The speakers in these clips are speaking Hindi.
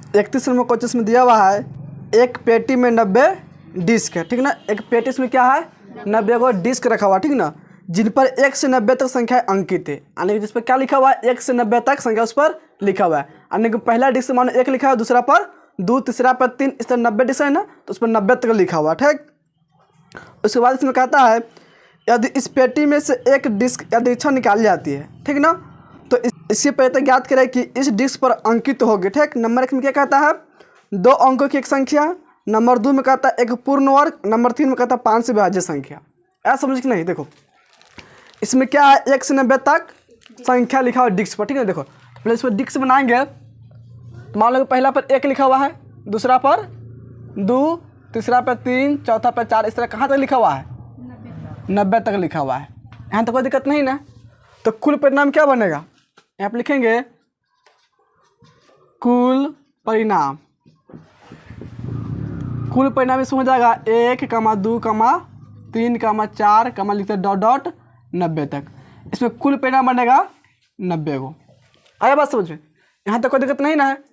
31 नंबर क्वेश्चन में दिया हुआ है एक पेटी में 90 डिस्क है, ठीक ना। एक पेटी में क्या है 90 को डिस्क रखा हुआ, ठीक ना, जिन पर 1 से 90 तक संख्या अंकित है। यानी कि जिस पर क्या लिखा हुआ है 1 से 90 तक संख्या उस पर लिखा हुआ है। यानी कि पहला डिस्क मानो 1 लिखा है, दूसरा पर 2, तीसरा पर 3, इस तरह 90 डिस्क है ना, तो उस पर 90 तक लिखा हुआ, ठीक। उसके बाद इसमें कहता है यदि इस पेटी में से एक डिस्क यादृच्छा निकाली जाती है, ठीक ना, तो इससे पहले तक ज्ञात करें कि इस डिस्क पर अंकित होगी, ठीक। नंबर 1 में क्या कहता है 2 अंकों की एक संख्या, नंबर 2 में कहता है एक पूर्ण वर्ग, नंबर 3 में कहता है 5 से विभाज्य संख्या। ऐसा समझ कि नहीं। देखो इसमें क्या है 1 से 90 तक संख्या लिखा हुआ डिस्क पर, ठीक है। देखो पहले इस पर डिस्क बनाएंगे तो मान लो पहला पर 1 लिखा हुआ है, दूसरा पर 2, तीसरा पर 3, चौथा पर 4, इस तरह कहाँ तक लिखा हुआ है 90 तक लिखा हुआ है। यहाँ तो कोई दिक्कत नहीं ना। तो कुल परिणाम क्या बनेगा, यहाँ पर लिखेंगे कुल परिणाम। कुल परिणाम इसमें हो जाएगा 1, 2, 3, 4, लिखते डॉट 90 तक। इसमें कुल परिणाम बनेगा 90 को। आया बात समझ में, यहाँ तक कोई दिक्कत नहीं ना है।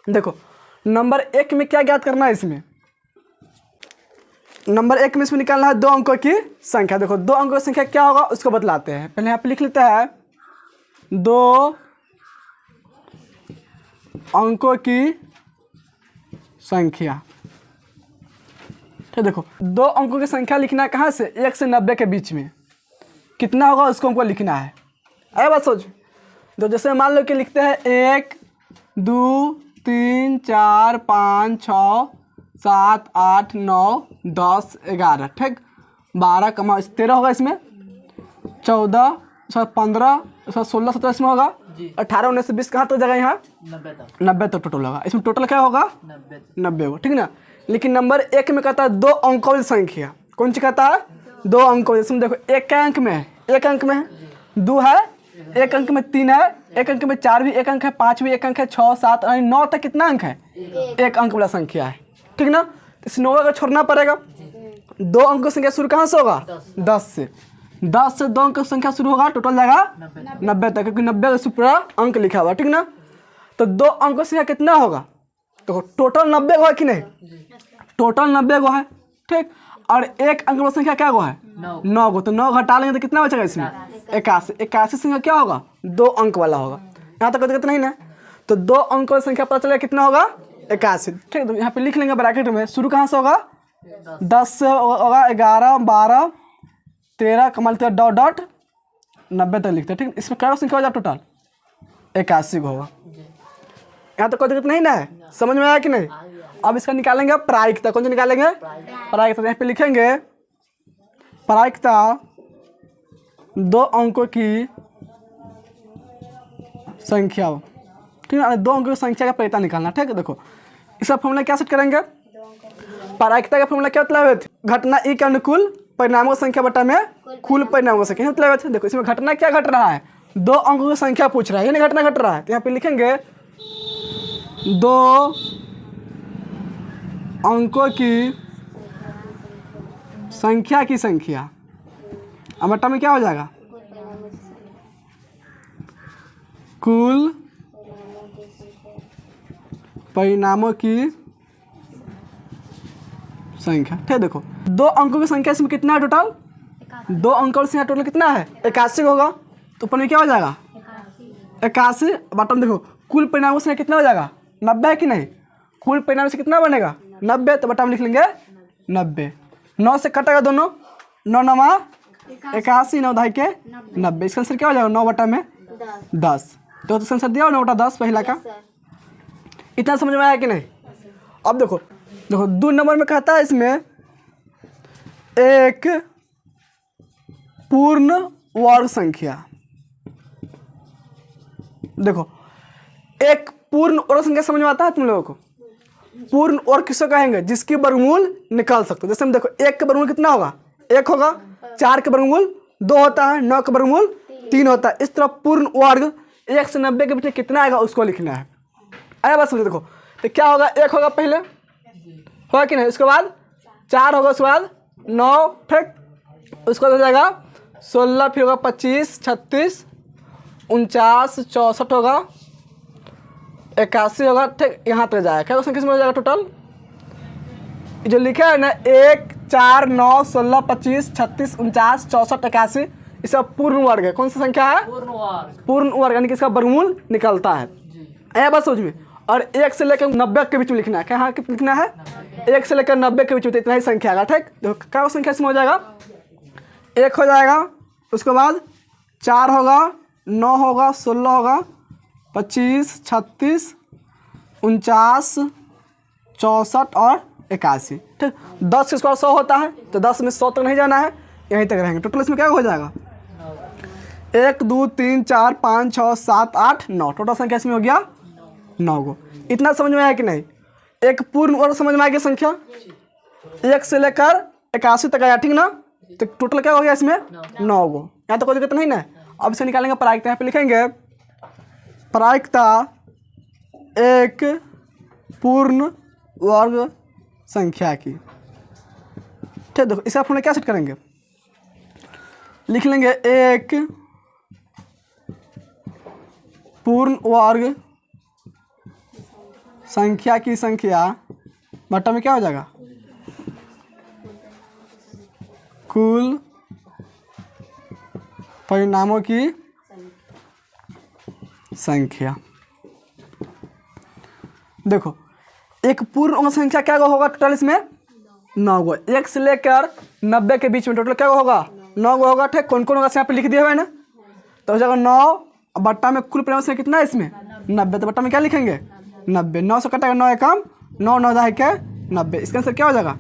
देखो नंबर 1 में क्या ज्ञात करना है, इसमें नंबर 1 में इसमें निकालना है 2 अंकों की संख्या। देखो 2 अंकों की संख्या क्या होगा उसको बतलाते हैं। पहले यहाँ पे लिख लेते हैं 2 अंकों की संख्या, ठीक। देखो 2 अंकों की संख्या लिखना है कहाँ से 1 से 90 के बीच में कितना होगा उसको हमको लिखना है। आया बात सोच। तो जैसे मान लो कि लिखते हैं 1, 2, 3, 4, 5, 6, 7, 8, 9, 10, 11, ठीक। 12, 13 होगा इसमें, 14, 15, 16, 17 इसमें होगा, 18, 19, 20 कहाँ तक जाएगा यहाँ 90 तक टोटल होगा। इसमें टोटल क्या होगा 90 हो, ठीक ना। लेकिन नंबर 1 में कहता है 2 अंकों की संख्या। कौन सी कहता है 2 अंकों। जैसे देखो 1 क्या अंक में है 1 अंक में है, 2 है 1 अंक में, 3 है 1 अंक में, 4 भी 1 अंक है, 5 भी 1 अंक है, 6, 7, 9 तक कितना अंक है 1 अंक वाला संख्या है, ठीक ना। इस 9 का छोड़ना पड़ेगा। 2 अंक की संख्या शुरू कहाँ से होगा 10 से। 10 से 2 अंक की संख्या शुरू होगा, टोटल जाएगा 90 तक, क्योंकि 90 से पूरा अंक लिखा हुआ, ठीक ना। तो 2 अंक की संख्या कितना होगा, तो टोटल 90 को है कि नहीं, टोटल 90 को है, ठीक। और 1 अंक वाली संख्या क्या को है 9 को, तो 9 घटा लेंगे तो कितना बचेगा इसमें 81। 81 संख्या क्या होगा 2 अंक वाला होगा। यहाँ तक कोई दिक्कत नहीं ना। तो 2 अंक वाली संख्या पता चलेगा कितना होगा 81, ठीक। तो यहाँ पे लिख लेंगे ब्रैकेट में, शुरू कहाँ से होगा 10 से होगा, 11, 12, 13, डॉट 90 तक लिखते हैं, ठीक। इसमें क्या संख्या हो जाए टोटल 81 को होगा। यहाँ तो कोई दिक्कत नहीं ना है, समझ में आया कि नहीं। अब इसका निकालेंगे प्रायिकता। कौन सा निकालेंगे प्रायिकता। यहाँ पे लिखेंगे प्रायिकता 2 अंकों की संख्या, ठीक है। 2 अंकों की संख्या का प्रायिकता निकालना, ठीक है। देखो इसका फॉर्मूला क्या सेट करेंगे, प्रायिकता का फॉर्मूला क्या मतलब है घटना ई के अनुकूल परिणामों की संख्या बटा में कुल परिणामों की संख्या मतलब है। देखो इसमें घटना क्या घट रहा है 2 अंकों की संख्या पूछ रहा है, यानी घटना घट रहा है। तो यहाँ पे लिखेंगे 2 अंकों की संख्या की संख्या, अब बटा में क्या हो जाएगा कुल परिणामों की संख्या, ठीक है। देखो 2 अंकों की संख्या इसमें कितना है टोटल 2 अंकों की संख्या टोटल कितना है 81 होगा। तो ऊपर में क्या हो जाएगा 81 बटा में देखो कुल परिणामों की संख्या कितना हो जाएगा 90 है कि नहीं। कुल परिणाम से कितना बनेगा 90, तो बटा में लिख लेंगे 90। 9 से कटेगा दोनों, 9 9 81, 9 2 के 90। इसका आंसर क्या हो जाएगा 9 बटा में 10। तो इसका आंसर दिया 9 बटा 10 पहला का। इतना समझ में आया कि नहीं। अब देखो 2 नंबर में कहता है इसमें एक पूर्ण वर्ग संख्या। देखो एक पूर्ण वर्ग संख्या समझ में आता है तुम लोगों को। पूर्ण वर्ग किसको कहेंगे जिसकी वर्गमूल निकाल सकते हो। जैसे हम देखो 1 का वर्गमूल कितना होगा 1 होगा, 4 का वर्गमूल 2 होता है, 9 का वर्गमूल 3 होता है। इस तरह पूर्ण वर्ग 1 से 90 के बीच कितना आएगा उसको लिखना है। आया बात समझो। देखो तो क्या होगा 1 होगा पहले होगा कि नहीं, उसके बाद 4 होगा, उसके बाद 9, ठीक। उसके बाद हो जाएगा 16, फिर होगा 25, 36, 49, 64 होगा, 81 होगा, ठीक, यहाँ तक जाएगा। क्या क्वेश्चन किसमें हो जाएगा टोटल? जो लिखा है ना 1 4 9 16 25 36 49 64 81, इसका पूर्ण वर्ग है। कौन सी संख्या है? पूर्ण वर्ग, यानी कि इसका वर्गमूल निकलता है। ये बात समझ में। और 1 से लेकर 90 के बीच में लिखना है। क्या हाँ लिखना है? 1 से लेकर 90 के बीच में, इतना ही संख्या आएगा। ठीक, देखो क्या संख्या इसमें हो जाएगा? 1 हो जाएगा, उसके बाद 4 होगा, 9 होगा, 16 होगा, 25 36 49 64 और 81। ठीक, 10 के स्क्वायर 100 होता है, तो 10 में 100 तक नहीं जाना है, यहीं तक रहेंगे। टोटल इसमें क्या हो जाएगा? 1 2 3 4 5 6 7 8 9, टोटल संख्या इसमें हो गया 9 गो। इतना समझ में आया कि नहीं? एक पूर्ण वर्ग समझ में आ गया संख्या, 1 से लेकर 81 तक आया, ठीक ना? तो टोटल क्या हो गया इसमें? 9 गो। यहाँ तो कोई दिक्कत नहीं ना। अब इसे निकालेंगे प्रायिकता। यहाँ पे लिखेंगे प्रायिकता एक पूर्ण वर्ग संख्या की। ठीक, देखो इसे आप क्या सेट करेंगे? लिख लेंगे एक पूर्ण वर्ग संख्या की संख्या बट्टा में क्या हो जाएगा? कुल परिणामों की संख्या। देखो एक पूर्ण अंक संख्या क्या होगा टोटल इसमें? 9 गो। 1 से लेकर 90 के बीच में टोटल क्या होगा? 9 गो होगा। ठीक, कौन कौन होगा यहाँ पे लिख दिया हुआ है ना, तो हो जाएगा 9 बट्टा में कुल परिणाम से कितना है इसमें? 90। तो बट्टा में क्या लिखेंगे? 90। 9 से कटेगा 9 एकम 9 9 10 के 90। इसका आंसर क्या हो जाएगा?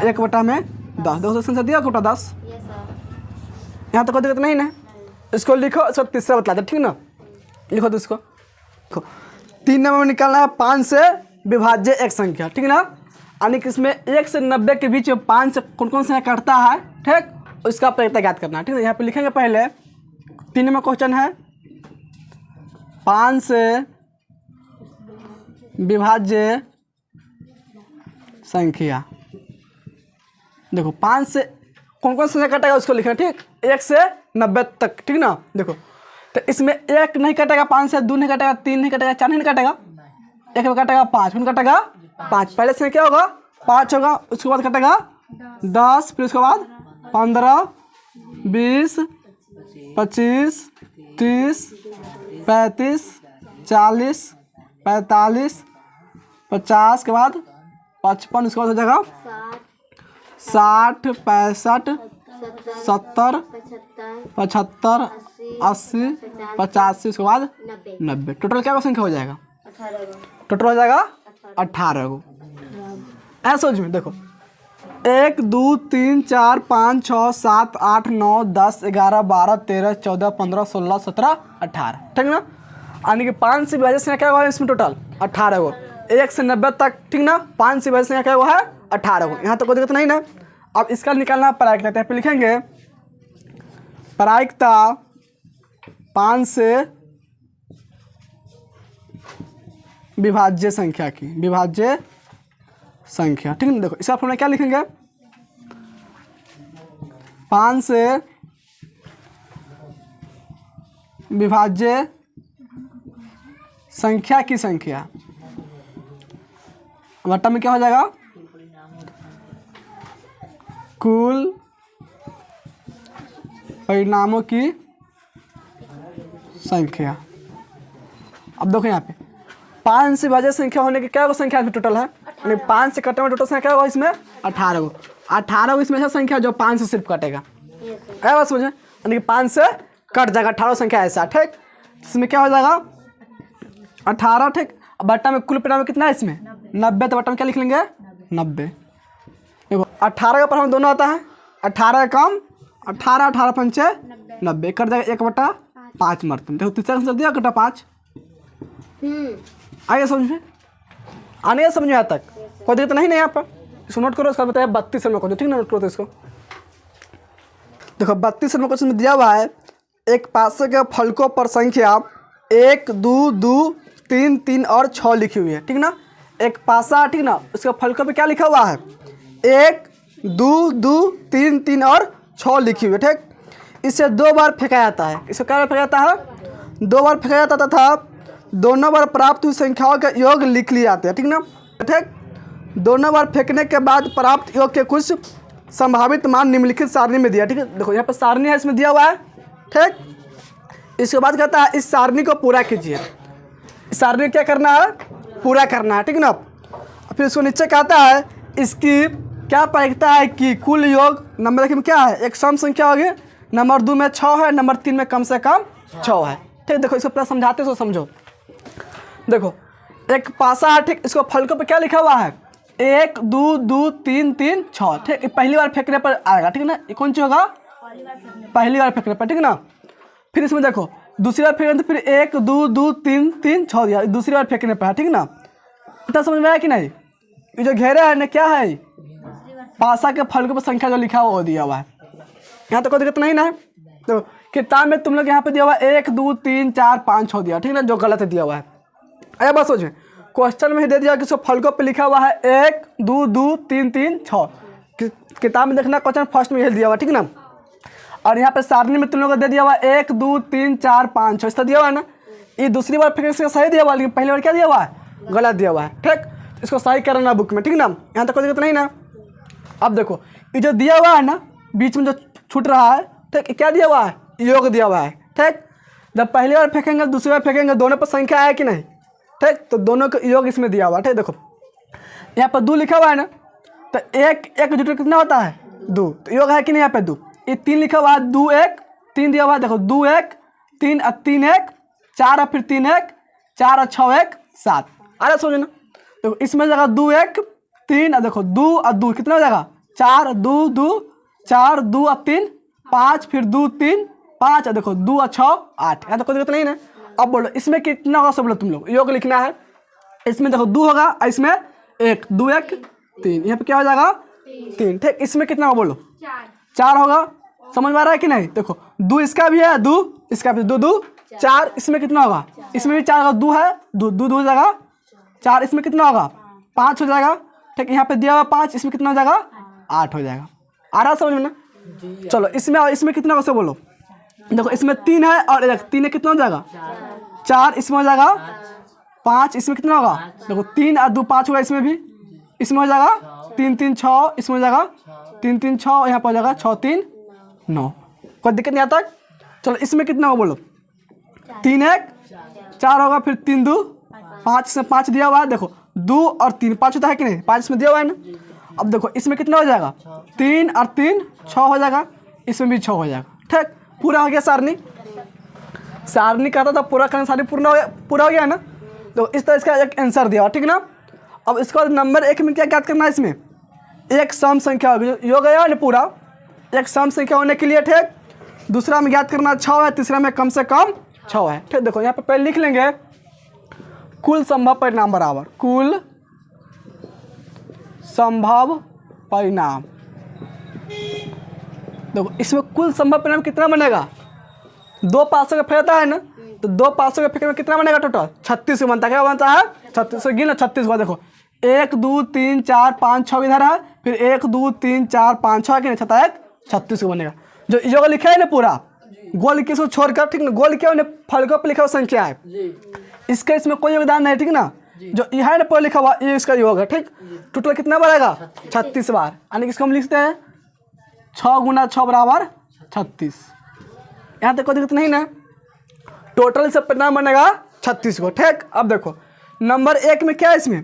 1 बट्टा में 10। देखो इसका आंसर दिया कोटा 10। यहाँ तो कोई दिक्कत नहीं ना। इसको लिखो, इसको तीसरा बतला दे, ठीक ना? लिखो तो इसको देखो 3 नंबर में निकालना है 5 से विभाज्य एक संख्या, ठीक ना? यानी कि इसमें 1 से 90 के बीच में 5 से कौन कौन सा कटता है, ठीक, उसका प्रायिकता ज्ञात करना है। ठीक है, यहाँ पे लिखेंगे पहले 3 नंबर क्वेश्चन है 5 से विभाज्य संख्या। देखो 5 से कौन कौन सा कटेगा उसको लिखना, ठीक, 1 से 90 तक, ठीक ना? देखो तो इसमें 1 नहीं कटेगा, 5 से 2 नहीं कटेगा, 3 नहीं कटेगा, 4 नहीं कटेगा, 1 में कटेगा 5, फिर कटेगा 5। पहले से क्या होगा? 5 होगा, उसके बाद कटेगा 10, फिर उसके बाद 15 20 25 30 35 40 45 50 के बाद 55, उसके बाद हो जाएगा 60 65 70 75 80 85, उसके बाद 90। टोटल क्या संख्या हो जाएगा? टोटल हो जाएगा 18 गो। ऐसा सोच में देखो 1 2 3 4 5 6 7 8 9 10 11 12 13 14 15 16 17 18, ठीक ना? यानी कि 5 से विभाज्य संख्या क्या हुआ है इसमें? टोटल 18 गो। 1 से 90 तक, ठीक ना? 5 से विभाज्य संख्या क्या हुआ है? 18 गो। यहाँ तो कोई दिक्कत नहीं ना। अब इसका निकालना प्रायिकता। यहाँ पे लिखेंगे प्रायिकता 5 से विभाज्य संख्या की, विभाज्य संख्या, ठीक है? देखो इसका फॉर्मूला क्या लिखेंगे? 5 से विभाज्य संख्या की संख्या बट्टा में क्या हो जाएगा? कुल परिणामों की संख्या। अब देखो यहाँ पे 5 से विभाज्य संख्या होने की क्या वो संख्या टोटल है? यानी 5 से कटने में टोटल संख्या होगा इसमें 18 गो। 18 गो इसमें ऐसा संख्या जो 5 से सिर्फ कटेगा। क्या बात समझे? यानी कि 5 से कट जाएगा 18 संख्या ऐसा, ठीक? इसमें क्या हो जाएगा? 18, ठीक। अब बट्टा में कुल परिणाम कितना है इसमें? 90। तो बट्टा में क्या लिख लेंगे? 90। देखो 18 का परिणाम दोनों आता है, 18 कम 18 18 पंचे 90, कट जाएगा 1/5 मरतम। देखो तीसरा आंसर दिया कटा 5। आइए समझ में, आने समझ में यहाँ तक कोई दिक्कत नहीं यहाँ पर। इसको नोट करो, उसका बताया 32 नंबर क्वेश्चन, ठीक ना? नोट करो तो इसको। देखो 32 नंबर क्वेश्चन में दिया हुआ है एक पासे के फलकों पर संख्या 1 2 2 3 3 और 6 लिखी हुई है, ठीक ना? एक पासा, ठीक ना? उसके फलकों पे क्या लिखा हुआ है? 1 2 2 3 3 और 6 लिखी हुई है, ठीक? इसे 2 बार फेंका जाता है। इसे क्या फेंका जाता है? 2 बार फेंका जाता था दोनों बार प्राप्त हुई संख्याओं का योग लिख लिए जाते हैं, ठीक ना। ठीक, दोनों बार फेंकने के बाद प्राप्त योग के कुछ संभावित मान निम्नलिखित सारणी में दिया, ठीक है। देखो यहाँ पर सारणी है, इसमें दिया हुआ है, ठीक। इसके बाद कहता है इस सारणी को पूरा कीजिए। इस सारणी क्या करना है, पूरा करना है, ठीक ना। फिर इसको नीचे कहता है इसकी क्या प्रायिकता है कि कुल योग नंबर 1 में क्या है, एक सम संख्या होगी, नंबर 2 में 6 है, नंबर 3 में कम से कम 6 है, ठीक। देखो इसको पूरा समझाते सो समझो। देखो एक पासा है, ठीक, इसको फलकों पे क्या लिखा हुआ है 1 2 2 3 3 6, ठीक। पहली बार फेंकने पर आएगा, ठीक ना। ये कौन सी होगा, पहली बार फेंकने पर, ठीक ना। फिर इसमें देखो दूसरी बार फेंकने तो फिर 1 2 2 3 3 6 दिया, दूसरी बार फेंकने पर है, ठीक ना। इतना समझ में आया कि नहीं। ये जो घेरा है ना क्या है, पासा के फलकों पर संख्या जो लिखा हुआ वो दिया हुआ है। यहाँ तो कोई दिक्कत नहीं ना है। तो किताब में तुम लोग यहाँ पे दिया हुआ 1 2 3 4 5 6 दिया, ठीक ना, जो गलत दिया हुआ है। अरे बस सोचे क्वेश्चन में ही दे दिया कि सब फलकों पे लिखा हुआ है 1 2 2 3 3 6। किताब में देखना क्वेश्चन फर्स्ट में यही दिया हुआ, ठीक ना। और यहाँ पे सारणी में तुम लोग को दे दिया हुआ 1 2 3 4 5 6, इसका दिया हुआ है ना। ये दूसरी बार फिर इसका सही दिया हुआ, लेकिन पहली बार क्या दिया हुआ है, गलत दिया हुआ है, ठीक। इसको सही करना बुक में, ठीक ना। यहाँ तक कोई दिक्कत नहीं ना। अब देखो ये जो दिया हुआ है ना, बीच में जो छूट रहा है, ठीक, क्या दिया हुआ है, योग दिया हुआ है, ठीक। जब पहली बार फेंकेंगे दूसरी बार फेंकेंगे, दोनों पर संख्या है कि नहीं, ठीक, तो दोनों का योग इसमें दिया हुआ है, ठीक। देखो यहाँ पर 2 लिखा हुआ है ना, तो एक जुट कितना होता है 2, तो योग है कि नहीं यहाँ पे 2। ये 3 लिखा हुआ है, 2 1 3 दिया हुआ है, देखो 2 1 3 3 1 4 फिर 3 1 4 6 1 7। अरे सोचो ना, देखो इसमें जगह 2 1 3, देखो 2 और 2 कितना हो जाएगा 4 2 2 4 2 और 3 5 फिर 2 3 5, देखो 2 और 6 8। यहाँ तो कोई दिक्कत नहीं है। अब बोलो इसमें कितना होगा, सब बोलो तुम लोग, योग लिखना है। इसमें देखो 2 होगा, इसमें 1 2 1 3, यहाँ पे क्या हो जाएगा 3, ठीक। इसमें कितना होगा बोलो 4 होगा। समझ में आ रहा है कि नहीं। देखो 2 इसका भी है, 2 इसका भी, 2 2 4, इसमें कितना होगा, इसमें भी 4 होगा, 2 है 2 2 हो जाएगा 4, इसमें कितना होगा 5 हो जाएगा, ठीक। यहाँ पे दिया हुआ 5, इसमें कितना हो जाएगा 8 हो जाएगा। आ रहा समझ में ना। चलो इसमें कितना होगा, बोलो। देखो इसमें 3 है और 1, 3 है कितना हो जाएगा 4, इसमें हो जाएगा 5, इसमें कितना होगा, देखो 3 और 2 5 होगा, इसमें भी, इसमें हो जाएगा 3 3 6, इसमें हो जाएगा 3 3 6, यहाँ पर हो जाएगा 6 3 9। कोई दिक्कत नहीं आता। चलो इसमें कितना होगा बोलो, 3 1 4 होगा, फिर 3 2 5, इसमें 5 दिया हुआ है, देखो 2 और 3 5 होता है कि नहीं, 5 इसमें दिया हुआ है ना। अब देखो इसमें कितना हो जाएगा 3 और 3 6 हो जाएगा, इसमें भी 6 हो जाएगा, ठीक। पूरा हो गया सारणी। सारणी कहता था पूरा करना, सारणी पूरा हो गया है ना। तो इस तरह इसका एक आंसर दिया, ठीक ना। अब इसका नंबर 1 में क्या ज्ञात करना है, इसमें एक सम संख्या होगी, योग गया ना पूरा, एक सम संख्या होने के लिए, ठीक। दूसरा में ज्ञात करना 6 है, तीसरा में कम से कम 6 है, ठीक। देखो यहाँ पे पहले लिख लेंगे कुल संभव परिणाम बराबर कुल संभव परिणाम। देखो इसमें कुल संभव परिणाम कितना बनेगा, 2 500 का फेंकता है ना, तो 2 500 के फेंकने में कितना बनेगा टोटल 36 बनता है। क्या बनता है 36, गिन 36 को। देखो 1 2 3 4 5 6 इधर है, फिर 1 2 3 4 5 6 कि नहीं, 36 को बनेगा। जो योग लिखा है ना पूरा, गोल के इसको छोड़कर, ठीक ना, गोल क्या फलकों पर लिखा हुआ संख्या है, इसका इसमें कोई योगदान नहीं, ठीक ना। जो यह है ना पर लिखा हुआ, ये इसका योग है, ठीक। टोटल कितना बढ़ेगा 36 बार, यानी कि इसको हम लिखते हैं 6 गुना 6 बराबर 36। यहाँ तक कोई दिक्कत नहीं ना। टोटल से परिणाम बनेगा 36 को, ठीक। अब देखो नंबर 1 में क्या है, इसमें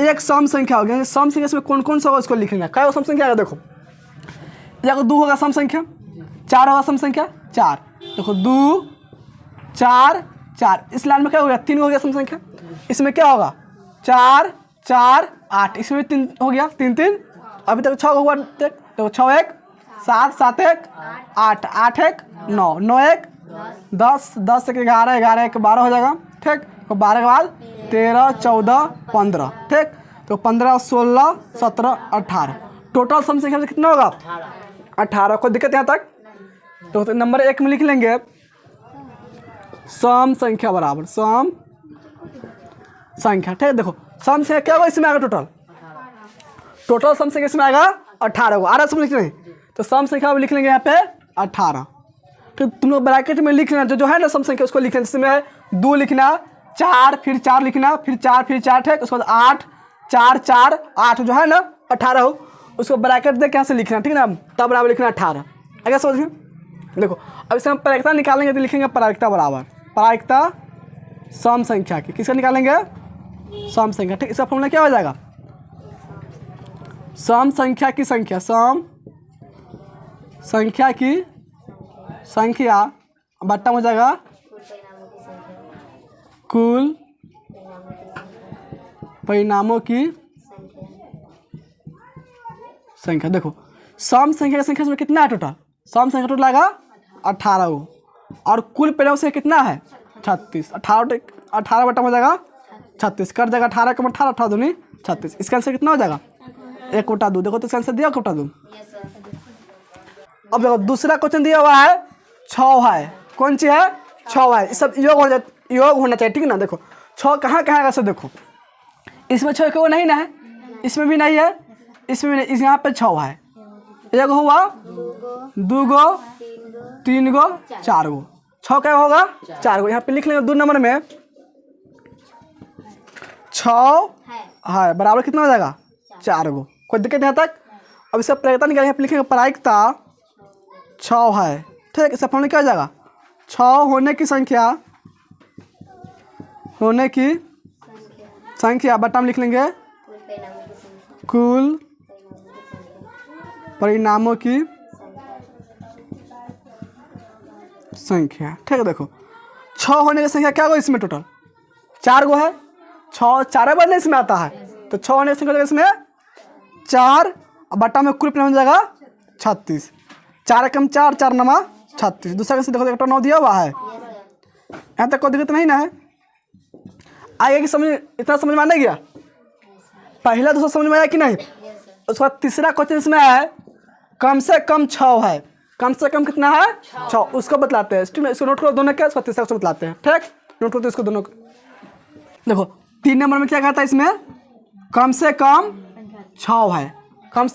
एक सम संख्या हो गया। सम संख्या इसमें कौन कौन सा होगा उसको लिखेंगे। क्या सम संख्या है, देखो 1 2 होगा सम संख्या, 4 होगा सम संख्या 4, देखो 2 4 4, इस लाइन में क्या हो गया 3 हो गया सम संख्या। इसमें क्या होगा 4 4 8, इसमें भी 3 हो गया, 3 3, अभी तक 6 हुआ, देखो 6 1 7 7 1 8 8 1 9 9 1 10 10 1 11 11 1 12 हो जाएगा, ठीक। तो 12 के बाद 13 14 15, ठीक। तो 15 16 17 18, टोटल सम संख्या कितना होगा 18। कोई दिक्कत यहाँ तक। तो नंबर 1 में लिख लेंगे सम संख्या बराबर सम संख्या, ठीक। देखो सम संख्या क्या होगा, इसमें आएगा टोटल सम संख्या इसमें आएगा 18 होगा। 18 सम लिख रहे हैं, तो सम संख्या लिख लेंगे यहाँ पे 18। तो तुम लोग ब्रैकेट में लिख लेना जो है ना सम संख्या, उसको लिख लेना। इसमें 2 लिखना, 4 फिर 4 लिखना, फिर 4 फिर 4, ठीक। उसके बाद 8 4 4 8 जो है ना 18 हो, उसको ब्रैकेट दे के यहाँ से लिखना, ठीक ना, तब बराबर लिखना 18। आगे समझ में। देखो अब इसमें हम प्रायिकता निकालेंगे तो लिखेंगे प्रायिकता बराबर प्रायिकता सम संख्या की, किसका निकालेंगे, सम संख्या, ठीक। इसका फॉर्मूला क्या हो जाएगा, सम संख्या की संख्या, सम संख्या की संख्या बट्टा हो जाएगा कुल परिणामों की संख्या। देखो सम संख्या की संख्या में कितना है टोटल, सम संख्या टोटल आएगा 18 गो, और कुल परिणाम से कितना है 36। 18 बट्टा हो जाएगा 36, कर जाएगा 18 कम 18 18 दूनी 36। इसका आंसर कितना हो जाएगा 1/2। देखो तो इसका आंसर दिया 1/2। अब देखो दूसरा क्वेश्चन दिया हुआ है 6 है, कौन सी है 6 है, सब योग होना चाहिए, ठीक ना। देखो 6 कहाँ कहाँ है, देखो इसमें 6 को नहीं ना है, इसमें भी नहीं है, इसमें भी नहीं, इस यहाँ पे 6 है, एक हुआ 2 गो 3 गो 4 गो, 6 क्या होगा 4 गो। यहाँ पे लिख लेंगे 2 नंबर में 6 है बराबर कितना हो जाएगा 4 गो, कोई दिक्कत यहाँ तक। अब इसका प्रायिकता निकालेंगे, यहाँ पे लिखेंगे प्रायिकता 6 है, ठीक। इसका फॉर्मूला क्या हो जाएगा, 6 होने की संख्या बट्टा में लिख लेंगे कुल परिणामों की संख्या, ठीक है। देखो 6 होने की संख्या क्या होगा, इसमें टोटल 4 गो है, 6 4 बार नहीं इसमें आता है, तो 6 होने की संख्या इसमें 4 बट्टा में कुल परिणाम हो जाएगा 36। 4 कम 4 4 नमा 36। दूसरा कैसे देखो 9 दिया हुआ है, यहाँ तक कोई दिक्कत नहीं ना है, आगे की समझ, इतना समझ में आने गया, पहला दूसरा समझ में आया कि नहीं। उसके बाद तीसरा क्वेश्चन इसमें है कम से कम 6 है, कम से कम कितना है 6, उसको बतलाते हैं, ठीक है। इसको नोट करो दोनों के, उसका तीसरा क्वेश्चन बतलाते हैं, ठीक। नोट करो तो इसको दोनों को। देखो 3 नंबर में क्या कहता है, इसमें कम से कम 6 है, कम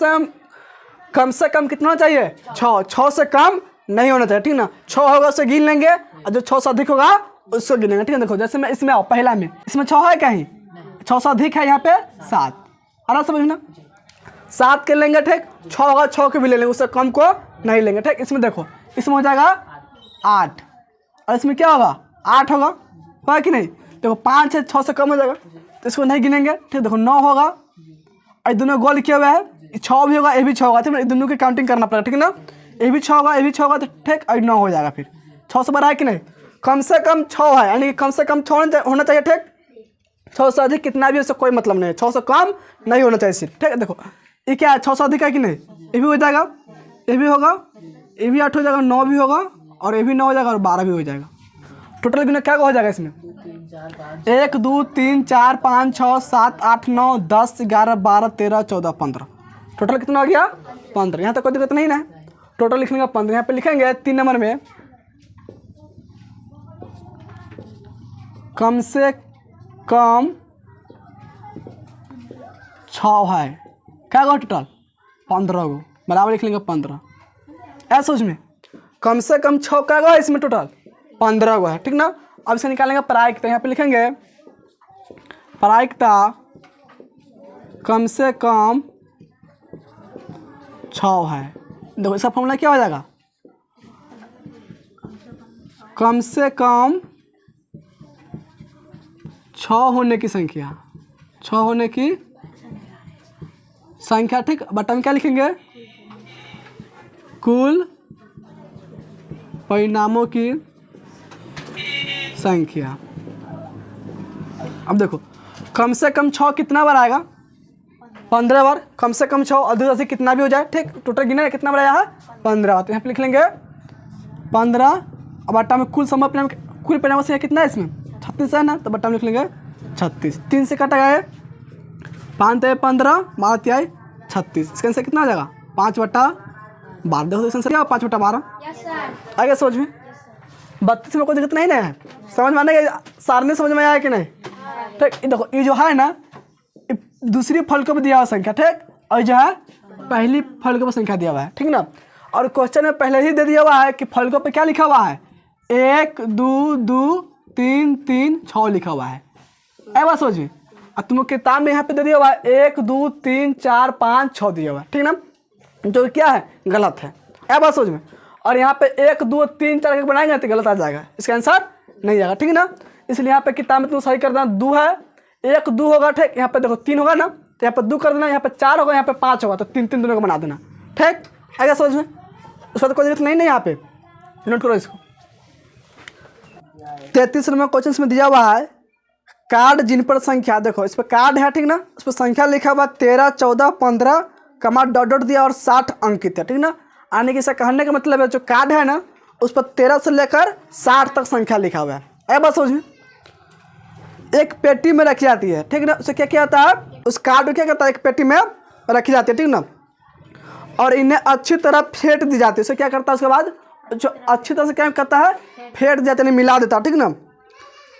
से कम कितना चाहिए 6 से कम नहीं होना चाहिए, ठीक ना। 6 होगा उसे गिन लेंगे, और जो 6 से अधिक होगा उसको गिनेंगे, ठीक है। देखो जैसे मैं इसमें आओ, पहला में इसमें 6 है कहीं, 6 से अधिक है यहाँ पे 7, आराम समझना, 7 के लेंगे, ठीक। 6 होगा 6 के भी ले लेंगे, उससे कम को नहीं लेंगे, ठीक। इसमें देखो इसमें हो जाएगा 8, और इसमें क्या होगा 8 होगा कि नहीं। देखो 5 है, 6 से कम हो जाएगा, तो इसको नहीं गिनेंगे, ठीक। देखो 9 होगा, और दोनों गोल किया हुआ है, 6 भी होगा, ये भी 6 होगा, ठीक है। दोनों की काउंटिंग करना पड़ेगा, ठीक है ना। ये भी 6 होगा, ये भी 6 होगा, तो ठीक, और 9 हो जाएगा। फिर 6 से बड़ा है कि नहीं, कम से कम 6 है, यानी कि कम से कम 6 होना चाहिए, ठीक। 6 से अधिक कितना भी उससे कोई मतलब नहीं है, 6 से कम नहीं होना चाहिए सिर्फ, ठीक है। देखो ये क्या है 6 से अधिक है कि नहीं, ये भी हो जाएगा, ये भी होगा, ये भी 8 हो जाएगा, 9 भी होगा, और ये भी 9 हो जाएगा, और 12 भी हो जाएगा। टोटल कितना क्या हो जाएगा इसमें 1 2 3 4 5 6 7 8 9 10 11 12 13 14 15, टोटल कितना हो गया 15। यहाँ तक कोई दिक्कत नहीं ना, टोटल लिखने का 15। यहाँ पे लिखेंगे 3 नंबर में कम से कम 6 है, क्या होगा टोटल 15 गो, बराबर लिख लेंगे 15। ऐसा सोच में कम से कम 6 क्या होगा इसमें टोटल 15 गो है, ठीक ना। अब इसे निकालेंगे प्रायिकता, यहाँ पे लिखेंगे प्रायिकता कम से कम 6 है। देखो इसका फॉर्मूला क्या हो जाएगा, कम से कम 6 होने की संख्या, 6 होने की संख्या, ठीक। बटन क्या लिखेंगे कुल परिणामों की संख्या। अब देखो कम से कम 6 कितना बार आएगा 15 बार, कम से कम 6 अधिक से कितना भी हो जाए, ठीक। टोटल गिना कितना बार आया है 15 बार, तो यहाँ पे लिख लेंगे 15। अब बट्टा में कुल कुल परिणाम से कितना है इसमें 36 है ना, तो बट्टा में लिख लेंगे 36। 3 से कटा गया 5 × 15 12 × 36, इसका आंसर कितना आ जाएगा 5/12। देखो इसका आंसर क्या 5/12। आगे समझ में 32 में कोई दिक्कत नहीं है, समझ में आने के सारणी समझ में आया कि नहीं, ठीक। देखो ये जो है ना दूसरी फलकों पर दिया हुआ संख्या, ठीक, और जो है पहली फलकों पर संख्या दिया हुआ है, ठीक ना। और क्वेश्चन में पहले ही दे दिया हुआ है कि फलकों पे क्या लिखा हुआ है 1 2 2 3 3 6 लिखा हुआ है। ऐ बात समझ में। अब तुम किताब में यहाँ पे दे दिया हुआ है 1 2 3 4 5 6 दिया हुआ है, ठीक ना, जो क्या है गलत है। ऐ बात समझ में। और यहाँ पे 1 2 3 4 करके बनाएंगे तो गलत आ जाएगा, इसका आंसर नहीं आएगा, ठीक है ना। इसलिए यहाँ पे किताब में तुम सही कर देना 2 है, 1 2 होगा, ठीक। यहाँ पे देखो 3 होगा ना, तो यहाँ पे 2 कर देना, यहाँ पे 4 होगा, यहाँ पे 5 होगा, तो 3 3 दोनों को बना देना, ठीक। आएगा समझ में, उसका तो कोई दिक्कत नहीं यहाँ पे, नोट करो इसको। 33 नंबर क्वेश्चन में दिया हुआ है कार्ड जिन पर संख्या, देखो इस पर कार्ड है, ठीक ना, उस पर संख्या लिखा हुआ 13 14 15 कमा डॉट डॉट दिया और 60 अंकित है, ठीक ना। आने की से कहने का मतलब है जो कार्ड है ना उस पर 13 से लेकर 60 तक संख्या लिखा हुआ है। ऐ बात समझ में। एक पेटी में रखी जाती है, ठीक ना, उसे क्या किया जाता है, उस कार्ड को क्या करता है एक पेटी में रखी जाती है, ठीक ना, और इन्हें अच्छी तरह फेंट दी जाती है। उसे क्या करता है उसके बाद जो अच्छी तरह से क्या करता है फेंट दिया, यानी मिला देता है, ठीक ना।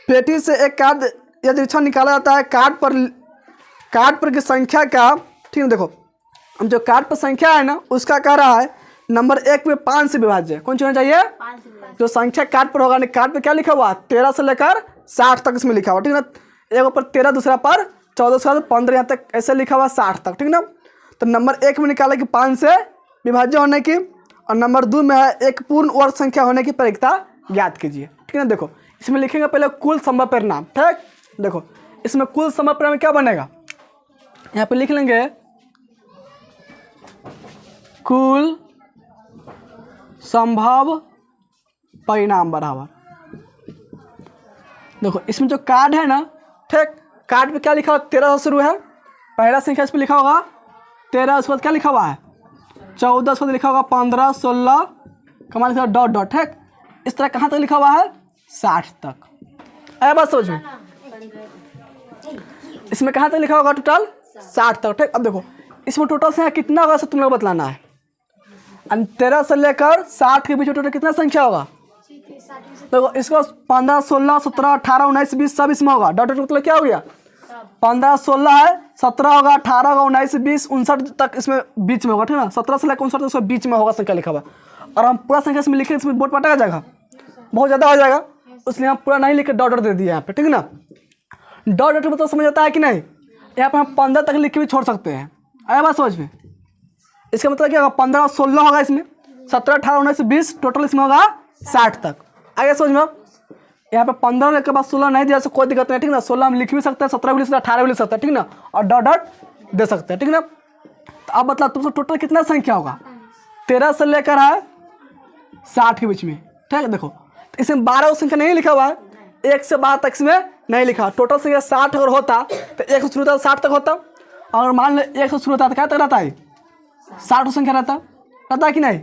पेटी से एक कार्ड या निरीक्षण निकाला जाता है, कार्ड पर की संख्या का, ठीक है, देखो हम जो कार्ड पर संख्या है ना उसका कह रहा है नंबर 1 में 5 से विभाज्य, कौन सी होना चाहिए, जो संख्या कार्ड पर होगा, कार्ड पर क्या लिखा हुआ 13 से लेकर 60 तक इसमें लिखा हुआ, ठीक ना। एक ऊपर 13 दूसरा पर 14 से 15 यहाँ तक ऐसे लिखा हुआ 60 तक, ठीक ना। तो नंबर 1 में निकाला कि 5 से विभाज्य होने की, और नंबर 2 में है एक पूर्ण वर्ग संख्या होने की प्रयोक्ता ज्ञात कीजिए, ठीक है ना। देखो इसमें लिखेंगे पहले कुल संभव परिणाम, ठीक। देखो इसमें कुल संभव परिणाम क्या बनेगा, यहाँ पे लिख लेंगे कुल संभव परिणाम बराबर, देखो इसमें जो कार्ड है ना, ठीक, कार्ड पे क्या लिखा हुआ 13 से शुरू है, पहला संख्या इस पर लिखा होगा 13, उसके बाद क्या लिखा हुआ है 14, उसके बाद लिखा होगा 15 16 कमा लिखा डॉट डॉट, ठीक। इस तरह कहाँ तक लिखा हुआ है 60 तक। आया बात समझ में। इसमें कहाँ तक लिखा होगा टोटल 60 तक, ठीक। अब देखो इसमें टोटल संख्या कितना होगा तुम लोग बतलाना है। 13 से लेकर 60 के बीच में टोटल कितना संख्या होगा, देखो इसको 15 16 17 18 19 20 सब इसमें होगा, डॉट डॉट मतलब क्या हो गया 15 16 है, 17 होगा, 18 होगा, 19 20 59 तक इसमें बीच में होगा, ठीक ना। 17 से लेकर 59 तक बीच में होगा संख्या लिखा हुआ, और हम पूरा संख्या इसमें लिखे, इसमें बोर्ड पटा जाएगा बहुत ज़्यादा हो जाएगा, इसलिए हम पूरा नहीं लिख के डॉट डॉट दे दिया यहाँ पे, ठीक है ना। डॉट डॉट मतलब समझ आता है कि नहीं, यहाँ पर हम 15 तक लिख के भी छोड़ सकते हैं। आया बात समझ में। इसका मतलब क्या होगा 15 16 होगा इसमें, 17 18 19 20 टोटल इसमें होगा 60 तक। आगे समझ में। यहाँ पे 15 के बाद 16 नहीं दिया तो कोई दिक्कत नहीं, ठीक ना। 16 हम लिख भी सकते हैं, 17 भी लिख सकते हैं, 18 भी लिख सकते हैं, ठीक ना, और डॉट डॉट दे सकते हैं, ठीक ना। तो अब मतलब तुमसे टोटल कितना संख्या होगा 13 से लेकर है 60 के बीच में, ठीक है। देखो इसमें 12 संख्या नहीं लिखा हुआ है, 1 से 12 तक इसमें नहीं लिखा। टोटल संख्या 60 अगर होता तो 1 से शुरू होता 60 तक होता, और मान लो 1 से शुरू होता तो क्या तक रहता है 60 संख्या रहता है कि नहीं।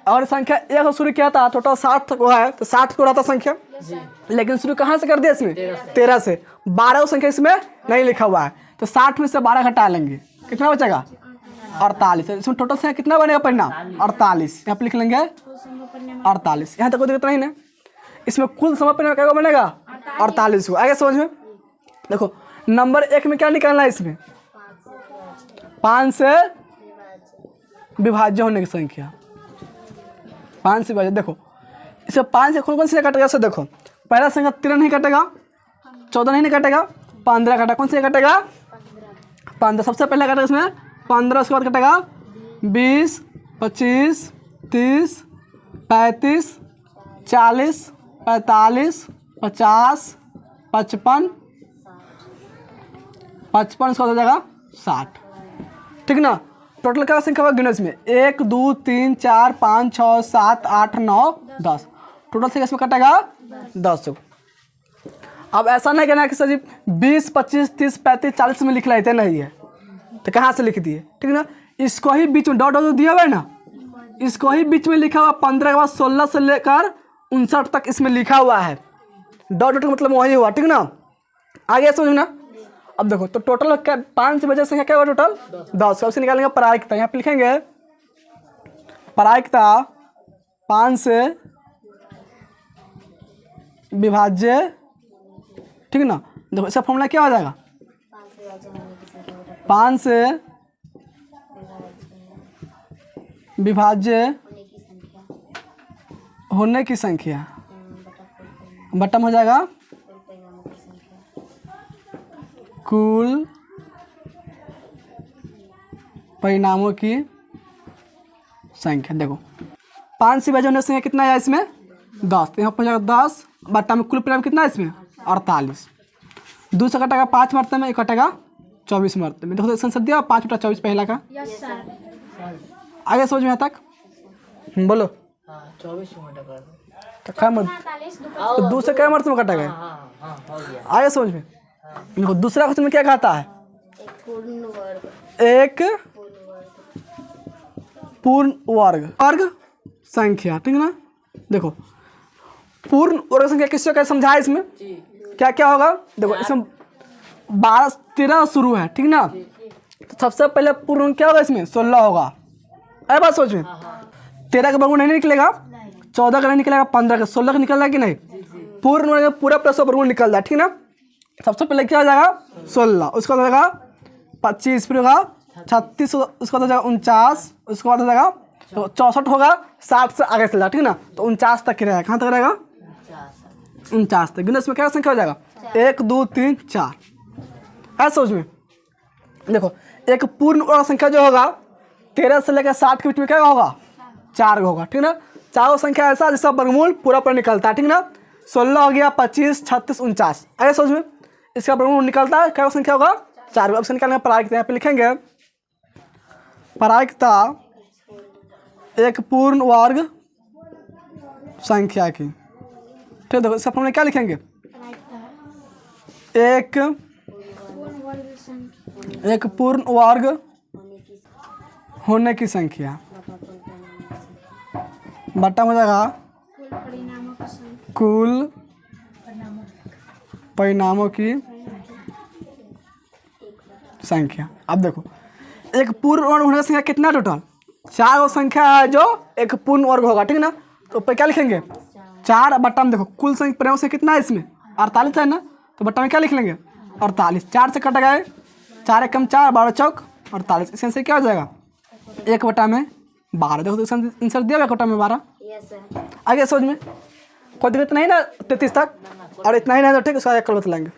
और संख्या 1 से शुरू किया था टोटल 60 तक हुआ है तो 60 को रहता संख्या, लेकिन शुरू कहाँ से कर दिया इसमें 13 से। 12 संख्या इसमें नहीं लिखा हुआ है तो 60 में से 12 घटा लेंगे, कितना बचेगा 48। इसमें टोटल संख्या कितना बनेगा परिणाम 48, यहाँ पे लिख लेंगे 48। यहाँ तक कोई दिक्कत नहीं है। इसमें कुल समय परिणाम क्या बनेगा 48 को। आगे समझ में। देखो नंबर 1 में क्या निकालना है, इसमें 5 से विभाज्य होने की संख्या, 5 से विभाज्य। देखो इसे 5 से कौन कौन से कटेगा, से देखो पहला संख्या 13 नहीं कटेगा, 14 नहीं कटेगा, 15 कटेगा। कौन से कटेगा 15, सबसे पहले कटेगा इसमें 15, उसके बाद कटेगा 20 25 30 35 40 45 50 55 55, उसका हो जाएगा 60, ठीक ना। टोटल क्या संख्या होगा गिनो इसमें 1 2 3 4 5 6 7 8 9 10, टोटल संख्या इसमें कटेगा 10। अब ऐसा नहीं कहना कि सर जी 20 25 30 35 40 में लिख लेते नहीं है तो कहाँ से लिख दिए, ठीक ना। इसको ही बीच में डॉट डॉट दिया हुआ है ना, इसको ही बीच में लिखा हुआ 15 के बाद 16 से लेकर 59 तक इसमें लिखा हुआ है। डॉट डॉट मतलब वही हुआ, ठीक ना। आगे समझो ना। अब देखो तो टोटल क्या 5 से वजह से क्या हुआ टोटल 10। सबसे निकालेंगे प्रायिकता, यहाँ पे लिखेंगे प्रायिकता 5 से विभाज्य, ठीक ना। देखो इसका फॉर्मूला क्या हो जाएगा 5 से विभाज्य होने की संख्या बटम हो जाएगा कुल परिणामों की संख्या। देखो 5 से विभाजन होने से कितना है इसमें 10, तो यहाँ पर जाएगा 10 बट्टा में कुल परिणाम कितना है इसमें 48। 2 से कटेगा 5 मरते में, 1 कटेगा 24 मरते में। देखो तो आंसर दिया 5 बटा 24 पहला का। आगे समझ में यहाँ तक बोलो। 24 मिनट कर तो क्या मत तो 2 से क्या मरते में कटेगा। आगे समझ में। देखो दूसरा क्वेश्चन में क्या कहता है, एक पूर्ण वर्ग संख्या, ठीक है ना। देखो पूर्ण वर्ग संख्या किससे क्या समझाया इसमें, क्या क्या होगा। देखो इसमें 12 13 शुरू है, ठीक ना। तो सबसे पहले पूर्ण क्या होगा इसमें 16 होगा। अरे बात सोच में 13 का वर्गमूल नहीं निकलेगा, 14 का नहीं निकलेगा, 15 का, 16 का निकल कि नहीं। पूर्ण वर्ग पूरा प्लस वर्गमूल निकल जाए, ठीक ना। सबसे पहले क्या हो जाएगा 16, उसका हो जाएगा 25, फिर होगा 36, उसका हो जाएगा 49, उसके बाद हो जाएगा तो 64 होगा, 60 से आगे चल जाए, ठीक ना। तो 49 तक रहेगा, कहाँ तक रहेगा 49 तक। गिनने इसमें क्या संख्या हो जाएगा 1 2 3 4। ऐसा समझ में। देखो एक पूर्ण वर्ग संख्या जो होगा 13 से लेकर 60 के बीच में क्या होगा 4 होगा, ठीक ना। 4 संख्या ऐसा जिसका वर्गमूल पूरा पर निकलता है, ठीक ना। 16 हो गया, 25 36 49। आगे समझ में। इसका वर्गमूल निकलता है क्या संख्या होगा 4। अब निकालने प्रायिकता यहाँ पे लिखेंगे, प्रायिकता एक पूर्ण वर्ग संख्या की, ठीक। देखो इसका फॉर्मूला क्या लिखेंगे, एक पूर्ण वर्ग होने की संख्या बट्टा हो जाएगा कुल परिणामों की संख्या। अब देखो एक पूर्ण वर्ग होने की संख्या कितना टोटल 4 संख्या है जो एक पूर्ण वर्ग होगा, ठीक ना। तो ऊपर क्या लिखेंगे 4 बट्टा में। देखो कुल परिणाम से कितना है इसमें 48 है ना, तो बट्टा में क्या लिख लेंगे 48। 4 से कट गए, 4 एकम 4, 12 चौक 48। इसके आंसर क्या हो जाएगा 1 बटा में 12। देखो तो आंसर दिया गया 1 बटा में 12। आगे समझ में कोई दिक्कत नहीं ना 33 तक, और इतना ही नहीं तो ठीक, उसका कल बतलाएंगे।